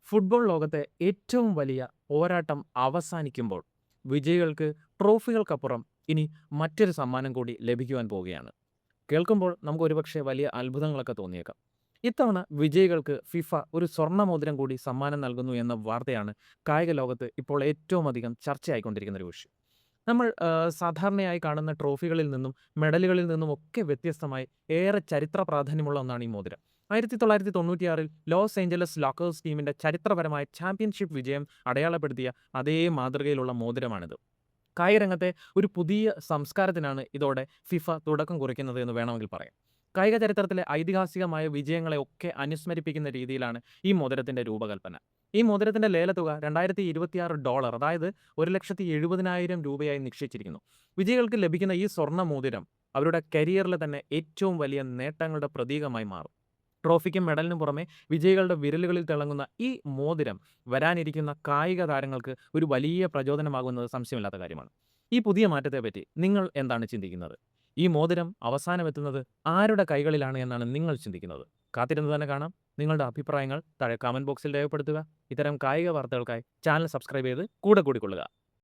Football ലോകത്തെ ഏറ്റവും വലിയ പോരാട്ടം അവസാനിക്കുമ്പോൾ വിജയികൾക്ക് ട്രോഫികൾക്കപ്പുറം ഇനി മറ്റൊരു സമ്മാനം കൂടി ലഭിക്കുവാൻ പോവുകയാണ്. കേൾക്കുമ്പോൾ നമുക്ക് ഒരുപക്ഷെ വലിയ അത്ഭുതങ്ങളൊക്കെ തോന്നിയേക്കാം. ഇത്തവണ വിജയികൾക്ക് ഫിഫ ഒരു സ്വർണ്ണ മോതിരം കൂടി സമ്മാനം നൽകുന്നു എന്ന വാർത്തയാണ് കായിക ലോകത്ത് ഇപ്പോൾ ഏറ്റവും അധികം ചർച്ചയായിക്കൊണ്ടിരിക്കുന്ന ഒരു വിഷയം. നമ്മൾ സാധാരണയായി കാണുന്ന ട്രോഫികളിൽ നിന്നും മെഡലുകളിൽ നിന്നും ഒക്കെ വ്യത്യസ്തമായി ഏറെ ചരിത്ര പ്രാധാന്യമുള്ള ഒന്നാണ് ഈ മോതിരം. 1996 ലോസ് ഏഞ്ചലസ് ലാക്കേഴ്സ് ടീമിന്റെ ചരിത്രപരമായ ചാമ്പ്യൻഷിപ്പ് വിജയം അടയാളപ്പെടുത്തിയ അതേ മാതൃകയിലുള്ള മോതിരമാണിത്. കായികരംഗത്തെ ഒരു പുതിയ സംസ്കാരത്തിനാണ് ഇതോടെ ഫിഫ തുടക്കം കുറിക്കുന്നത് എന്ന് വേണമെങ്കിൽ പറയാം. കായിക ചരിത്രത്തിലെ ഐതിഹാസികമായ വിജയങ്ങളെ ഒക്കെ അനുസ്മരിപ്പിക്കുന്ന രീതിയിലാണ് ഈ മോതിരത്തിന്റെ രൂപകൽപ്പന. ഈ മോതിരത്തിന്റെ ലേലത്തുക $2026, അതായത് 1,70,000 രൂപയായി നിശ്ചയിച്ചിരിക്കുന്നു. വിജയികൾക്ക് ലഭിക്കുന്ന ഈ സ്വർണ്ണ മോതിരം അവരുടെ കരിയറിലെ തന്നെ ഏറ്റവും വലിയ നേട്ടങ്ങളുടെ പ്രതീകമായി മാറും. ട്രോഫിക്കും മെഡലിനും പുറമെ വിജയികളുടെ വിരലുകളിൽ തിളങ്ങുന്ന ഈ മോതിരം വരാനിരിക്കുന്ന കായിക താരങ്ങൾക്ക് ഒരു വലിയ പ്രചോദനമാകുന്നത് സംശയമില്ലാത്ത കാര്യമാണ്. ഈ പുതിയ മാറ്റത്തെപ്പറ്റി നിങ്ങൾ എന്താണ് ചിന്തിക്കുന്നത്? ഈ മോതിരം അവസാനമെത്തുന്നത് ആരുടെ കൈകളിലാണ് എന്നാണ് നിങ്ങൾ ചിന്തിക്കുന്നത്? കാത്തിരുന്ന് തന്നെ കാണാം. നിങ്ങളുടെ അഭിപ്രായങ്ങൾ താഴെ കമന്റ് ബോക്സിൽ രേഖപ്പെടുത്തുക. ഇത്തരം കായിക വാർത്തകൾക്കായി ചാനൽ സബ്സ്ക്രൈബ് ചെയ്ത് കൂടെ കൂടിക്കൊള്ളുക.